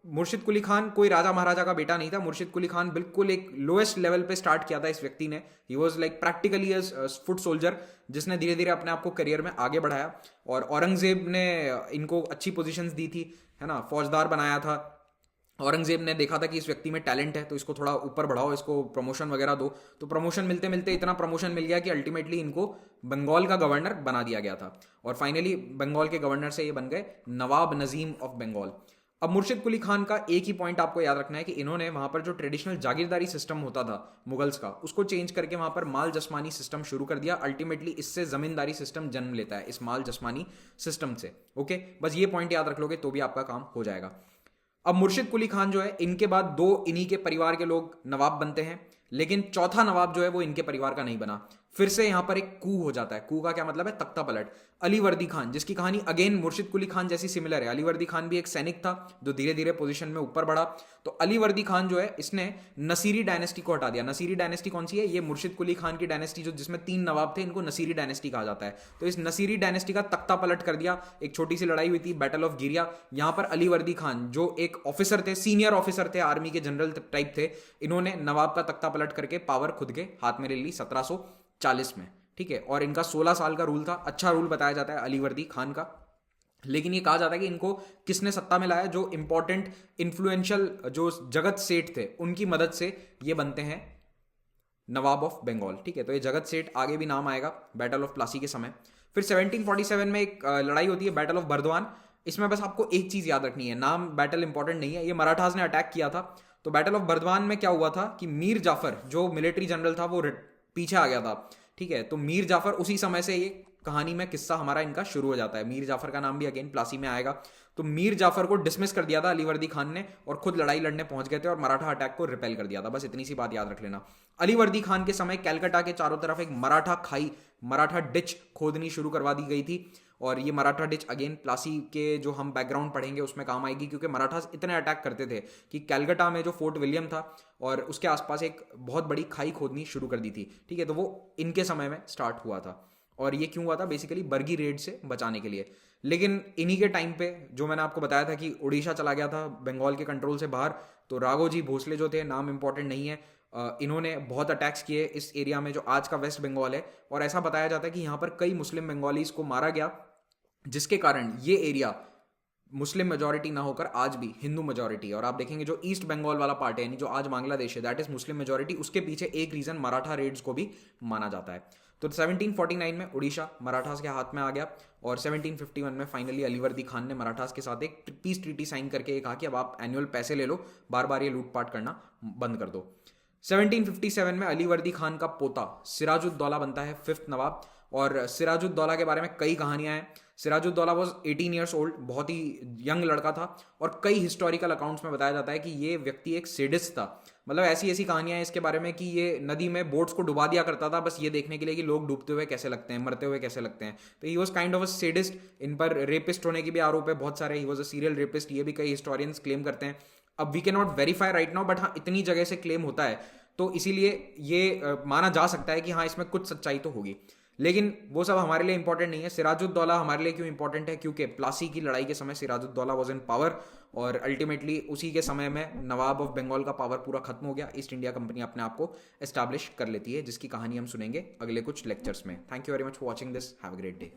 मुर्शिद कुली खान कोई राजा महाराजा का बेटा नहीं था। मुर्शिद कुली खान बिल्कुल एक लोएस्ट लेवल पे स्टार्ट किया था इस व्यक्ति ने। He was like practically a foot soldier, जिसने धीरे धीरे अपने आप को करियर में आगे बढ़ाया। और औरंगजेब ने इनको अच्छी पोजीशंस दी थी, है ना, फौजदार बनाया था। औरंगजेब ने देखा था कि इस व्यक्ति में टैलेंट है, तो इसको थोड़ा ऊपर बढ़ाओ, इसको प्रमोशन वगैरह दो। तो प्रमोशन मिलते मिलते इतना प्रमोशन मिल गया कि अल्टीमेटली इनको बंगाल का गवर्नर बना दिया गया था। और फाइनली बंगाल के गवर्नर से ये बन गए नवाब नजीम ऑफ बंगाल। अब मुर्शिद कुली खान का एक ही पॉइंट आपको याद रखना है कि इन्होंने वहां पर जो ट्रेडिशनल जागीरदारी सिस्टम होता था मुगल्स का, उसको चेंज करके वहां पर माल जस्मानी सिस्टम शुरू कर दिया। अल्टीमेटली इससे जमींदारी सिस्टम जन्म लेता है, इस माल जस्मानी सिस्टम से। ओके, बस ये पॉइंट याद रख लोगे तो भी आपका काम हो जाएगा। अब मुर्शिद कुली खान जो है, इनके बाद दो इन्हीं के परिवार के लोग नवाब बनते हैं, लेकिन चौथा नवाब जो है वो इनके परिवार का नहीं बना। फिर से यहां पर एक कू हो जाता है। कू का क्या मतलब है? तख्ता पलट। अली वर्दी खान, जिसकी कहानी अगेन मुर्शिद कुली खान जैसी सिमिलर है। अली वर्दी खान भी एक सैनिक था जो धीरे धीरे पोजीशन में ऊपर बढ़ा। तो अली वर्दी खान जो है, इसने नसीरी डायनेस्टी को हटा दिया। नसीरी डायनेस्टी कौन सी है? ये मुर्शिद कुली खान की डायनेस्टी, जो जिसमें 3 नवाब थे, इनको नसीरी डायनेस्टी कहा जाता है। तो इस नसीरी डायनेस्टी का तख्ता पलट कर दिया। एक छोटी सी लड़ाई हुई थी, बैटल ऑफ गिरिया। यहां पर अली वर्दी खान जो एक ऑफिसर थे, सीनियर ऑफिसर थे, आर्मी के जनरल टाइप थे, इन्होंने नवाब का तख्ता पलट करके पावर खुद के हाथ में ले ली 1740 में। ठीक है, और इनका 16 साल का रूल था। अच्छा रूल बताया जाता है अली वर्दी खान का। लेकिन ये कहा जाता है कि इनको किसने सत्ता में लाया? जो इंपॉर्टेंट इन्फ्लुएंशियल जो जगत सेठ थे, उनकी मदद से ये बनते हैं नवाब ऑफ बंगाल। ठीक है, तो ये जगत सेठ आगे भी नाम आएगा बैटल ऑफ प्लासी के समय। फिर 1747 में एक लड़ाई होती है, बैटल ऑफ बर्दवान। इसमें बस आपको एक चीज याद रखनी है, नाम बैटल इंपॉर्टेंट नहीं है, ये मराठास ने अटैक किया था। तो बैटल ऑफ बर्दवान में क्या हुआ था कि मीर जाफर जो मिलिट्री जनरल था वो पीछे आ गया था। ठीक है, तो मीर जाफर, उसी समय से ये कहानी में किस्सा हमारा इनका शुरू हो जाता है। मीर जाफर का नाम भी अगेन प्लासी में आएगा। तो मीर जाफर को डिसमिस कर दिया था अली वर्दी खान ने और खुद लड़ाई लड़ने पहुंच गए थे और मराठा अटैक को रिपेल कर दिया था। बस इतनी सी बात याद रख लेना। अली वर्दी खान के समय कैलकाटा के चारों तरफ एक मराठा खाई, मराठा डिच खोदनी शुरू करवा दी गई थी। और ये मराठा डिच अगेन प्लासी के जो हम बैकग्राउंड पढ़ेंगे उसमें काम आएगी, क्योंकि मराठास इतने अटैक करते थे कि कैलकाटा में जो फोर्ट विलियम था और उसके आसपास एक बहुत बड़ी खाई खोदनी शुरू कर दी थी। ठीक है, तो वो इनके समय में स्टार्ट हुआ था। और ये क्यों हुआ था? बेसिकली बर्गी रेड से बचाने के लिए। लेकिन इन्हीं के टाइम पे जो मैंने आपको बताया था कि उड़ीसा चला गया था बंगाल के कंट्रोल से बाहर, तो राघोजी भोसले जो थे, नाम इंपॉर्टेंट नहीं है, इन्होंने बहुत अटैक्स किए इस एरिया में जो आज का वेस्ट बंगाल है। और ऐसा बताया जाता है कि यहाँ पर कई मुस्लिम बंगालीज को मारा गया, जिसके कारण ये एरिया मुस्लिम मेजॉरिटी ना होकर आज भी हिंदू मेजॉरिटी है। और आप देखेंगे जो ईस्ट बंगाल वाला पार्ट है, यानी जो आज बांग्लादेश है, दैट इज मुस्लिम मेजॉरिटी। उसके पीछे एक रीजन मराठा रेड्स को भी माना जाता है। तो 1749 में उड़ीसा मराठास के हाथ में आ गया और 1751 में फाइनली अली वर्दी खान ने मराठास के साथ एक पीस ट्रीटी साइन करके ये कहा कि अब आप एनुअल पैसे ले लो, बार बार ये लूटपाट करना बंद कर दो। 1757 में अली वर्दी खान का पोता सिराजुद्दौला बनता है 5th नवाब। और सिराजुद्दौला के बारे में कई कहानियां हैं। सिराजुद्दौला वॉज 18 ईयर्स ओल्ड, बहुत ही यंग लड़का था। और कई हिस्टोरिकल अकाउंट्स में बताया जाता है कि ये व्यक्ति एक सेडिस्ट था। मतलब ऐसी ऐसी कहानियां हैं इसके बारे में कि ये नदी में बोट्स को डुबा दिया करता था, बस ये देखने के लिए कि लोग डूबते हुए कैसे लगते हैं, मरते हुए कैसे लगते हैं। तो he was kind of a sadist. इन पर रेपिस्ट होने की भी आरोप है बहुत सारे। He was a serial rapist, ये भी कई हिस्टोरियंस क्लेम करते हैं। अब we can not verify right now, but हाँ इतनी जगह से क्लेम होता है, तो इसीलिए ये माना जा सकता है कि हाँ इसमें कुछ सच्चाई तो होगी। लेकिन वो सब हमारे लिए इंपॉर्टेंट नहीं है। सिराजुद्दौला हमारे लिए क्यों इंपॉर्टेंट है? क्योंकि प्लासी की लड़ाई के समय सिराजुद्दौला वाज इन पावर और अल्टीमेटली उसी के समय में नवाब ऑफ बंगाल का पावर पूरा खत्म हो गया। ईस्ट इंडिया कंपनी अपने आप को एस्टैब्लिश कर लेती है, जिसकी कहानी हम सुनेंगे अगले कुछ लेक्चर्स में। Thank you very much for watching this. Have a great day.